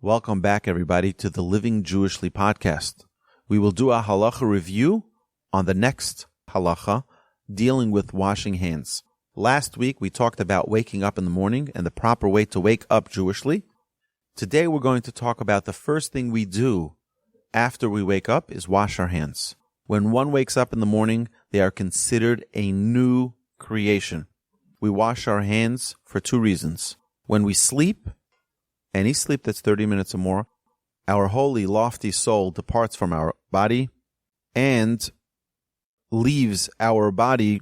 Welcome back, everybody, to the Living Jewishly podcast. We will do a Halacha review on the next Halacha, dealing with washing hands. Last week, we talked about waking up in the morning and the proper way to wake up Jewishly. Today, we're going to talk about the first thing we do after we wake up is wash our hands. When one wakes up in the morning, they are considered a new creation. We wash our hands for two reasons. When we sleep, any sleep that's 30 minutes or more, our holy, lofty soul departs from our body and leaves our body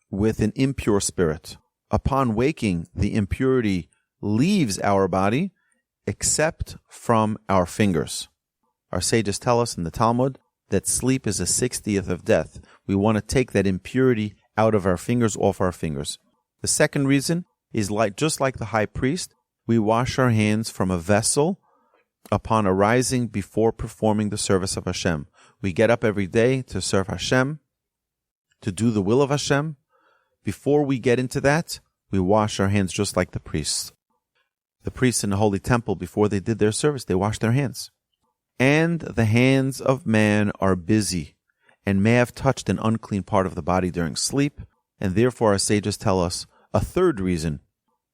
with an impure spirit. Upon waking, the impurity leaves our body except from our fingers. Our sages tell us in the Talmud that sleep is a 60th of death. We want to take that impurity out of our fingers, off our fingers. The second reason is just like the high priest, we wash our hands from a vessel upon arising before performing the service of Hashem. We get up every day to serve Hashem, to do the will of Hashem. Before we get into that, we wash our hands just like the priests. The priests in the Holy Temple, before they did their service, they washed their hands. And the hands of man are busy and may have touched an unclean part of the body during sleep, and therefore our sages tell us a third reason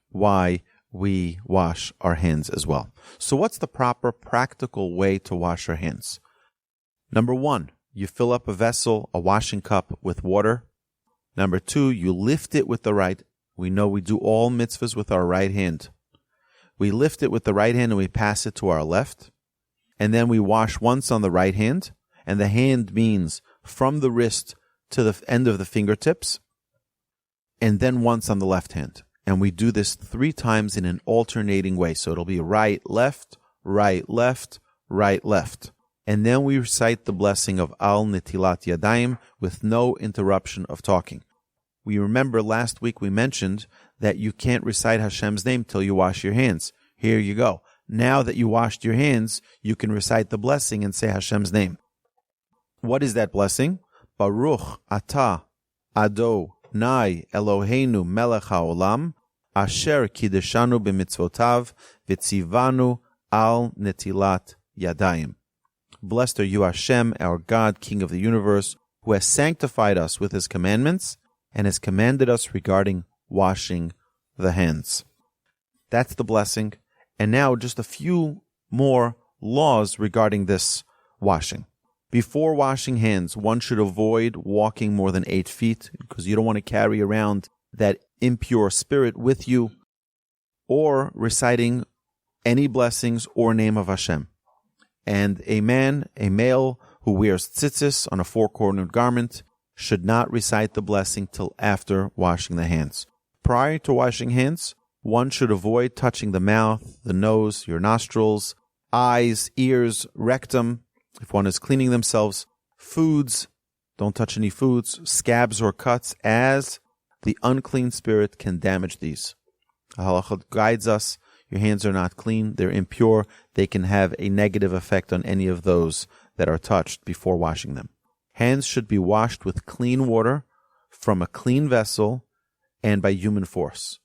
why we wash our hands as well. So what's the proper practical way to wash our hands? Number one, you fill up a vessel, a washing cup with water. Number two, you lift it with the right. We know we do all mitzvahs with our right hand. We lift it with the right hand and we pass it to our left. And then we wash once on the right hand. And the hand means from the wrist to the end of the fingertips. And then once on the left hand. And we do this 3 times in an alternating way. So it'll be right, left, right, left, right, left. And then we recite the blessing of Al Netilat Yadayim with no interruption of talking. We remember last week we mentioned that you can't recite Hashem's name till you wash your hands. Here you go. Now that you washed your hands, you can recite the blessing and say Hashem's name. What is that blessing? Baruch Atah Ado Nai Eloheinu Melech HaOlam Asher Kideshanu B'mitzvotav V'tzivanu Al Netilat Yadayim. Blessed are you, Hashem, our God, King of the universe, who has sanctified us with His commandments and has commanded us regarding washing the hands. That's the blessing. And now just a few more laws regarding this washing. Before washing hands, one should avoid walking more than 8 feet because you don't want to carry around that impure spirit with you, or reciting any blessings or name of Hashem. And a male who wears tzitzis on a 4-cornered garment should not recite the blessing till after washing the hands. Prior to washing hands, one should avoid touching the mouth, the nose, your nostrils, eyes, ears, rectum, if one is cleaning themselves, foods, don't touch any foods, scabs or cuts, as the unclean spirit can damage these. The Halacha guides us. Your hands are not clean, they're impure, they can have a negative effect on any of those that are touched before washing them. Hands should be washed with clean water from a clean vessel and by human force.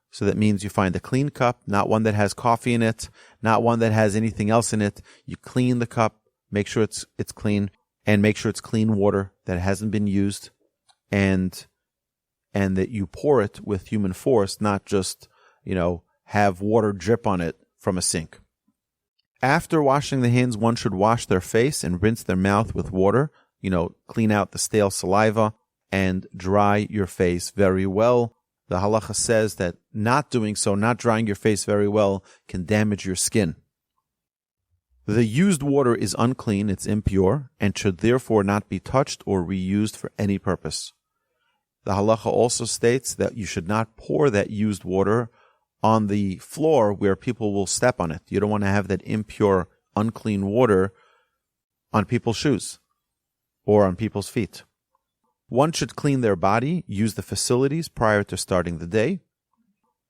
So that means you find a clean cup, not one that has coffee in it, not one that has anything else in it. You clean the cup, make sure it's clean, and make sure it's clean water that hasn't been used, and that you pour it with human force, not just, have water drip on it from a sink. After washing the hands, one should wash their face and rinse their mouth with water, clean out the stale saliva and dry your face very well. The halacha says that not doing so, not drying your face very well, can damage your skin. The used water is unclean, it's impure, and should therefore not be touched or reused for any purpose. The halacha also states that you should not pour that used water on the floor where people will step on it. You don't want to have that impure, unclean water on people's shoes or on people's feet. One should clean their body, use the facilities prior to starting the day.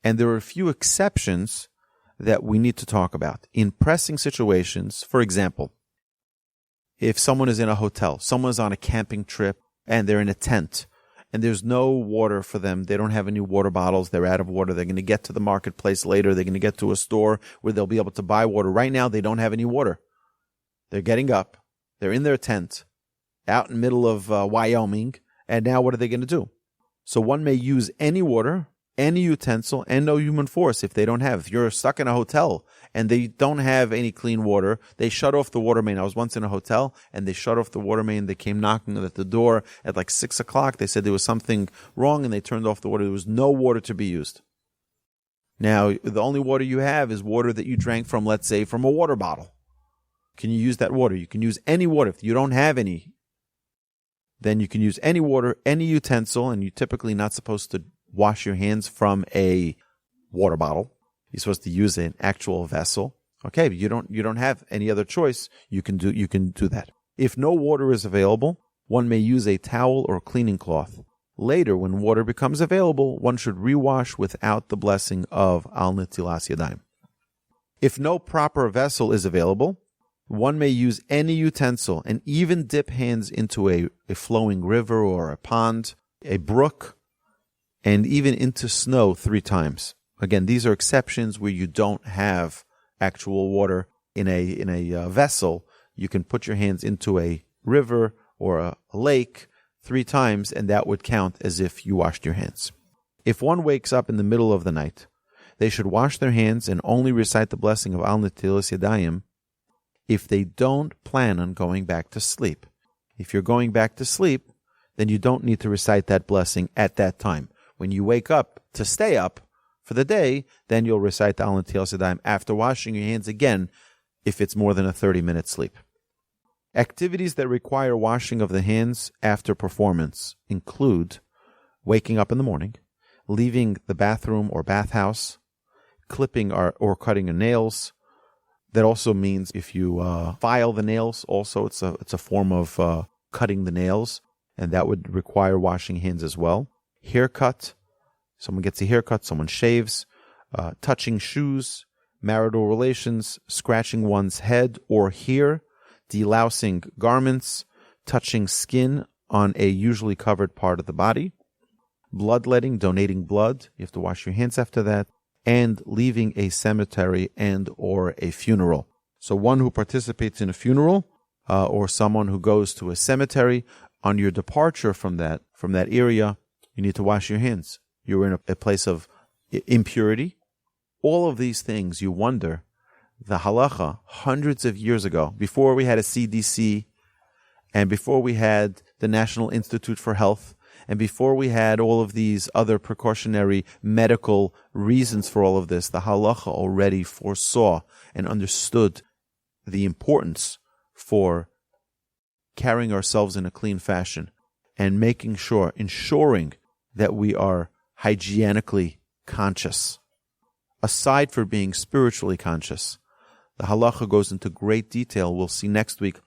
And there are a few exceptions that we need to talk about. In pressing situations, for example, if someone is in a hotel, someone is on a camping trip, and they're in a tent, and there's no water for them. They don't have any water bottles. They're out of water. They're going to get to the marketplace later. They're going to get to a store where they'll be able to buy water. Right now, they don't have any water. They're getting up. They're in their tent out in the middle of Wyoming. And now what are they going to do? So one may use any water, any utensil, and no human force if they don't have. If you're stuck in a hotel and they don't have any clean water, they shut off the water main. I was once in a hotel and they shut off the water main. They came knocking at the door at like 6 o'clock. They said there was something wrong and they turned off the water. There was no water to be used. Now, the only water you have is water that you drank from, let's say, from a water bottle. Can you use that water? You can use any water. If you don't have any, then you can use any water, any utensil, and you're typically not supposed to wash your hands from a water bottle. You're supposed to use an actual vessel. Okay, but you don't have any other choice. You can do that. If no water is available, one may use a towel or cleaning cloth. Later, when water becomes available, one should rewash without the blessing of al netilas yadayim. If no proper vessel is available, one may use any utensil and even dip hands into a flowing river or a pond, a brook, and even into snow 3 times. Again, these are exceptions where you don't have actual water in a vessel. You can put your hands into a river or a lake 3 times, and that would count as if you washed your hands. If one wakes up in the middle of the night, they should wash their hands and only recite the blessing of al netilas yadayim if they don't plan on going back to sleep. If you're going back to sleep, then you don't need to recite that blessing at that time. When you wake up to stay up for the day, then you'll recite the al netilas yadayim after washing your hands again if it's more than a 30-minute sleep. Activities that require washing of the hands after performance include waking up in the morning, leaving the bathroom or bathhouse, clipping or cutting your nails. That also means if you file the nails, also it's a form of cutting the nails, and that would require washing hands as well. Haircut, someone gets a haircut, someone shaves, touching shoes, marital relations, scratching one's head or hair, delousing garments, touching skin on a usually covered part of the body, bloodletting, donating blood, you have to wash your hands after that, and leaving a cemetery and or a funeral. So one who participates in a funeral or someone who goes to a cemetery, on your departure from that area, you need to wash your hands. You're in a place of impurity. All of these things, you wonder, the halacha, hundreds of years ago, before we had a CDC, and before we had the National Institute for Health, and before we had all of these other precautionary medical reasons for all of this, the halacha already foresaw and understood the importance for carrying ourselves in a clean fashion and ensuring that we are hygienically conscious. Aside from being spiritually conscious, the halacha goes into great detail. We'll see next week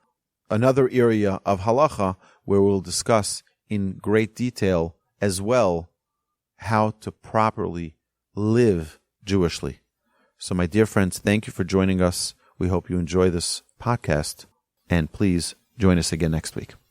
another area of halacha where we'll discuss in great detail as well how to properly live Jewishly. So my dear friends, thank you for joining us. We hope you enjoy this podcast, and please join us again next week.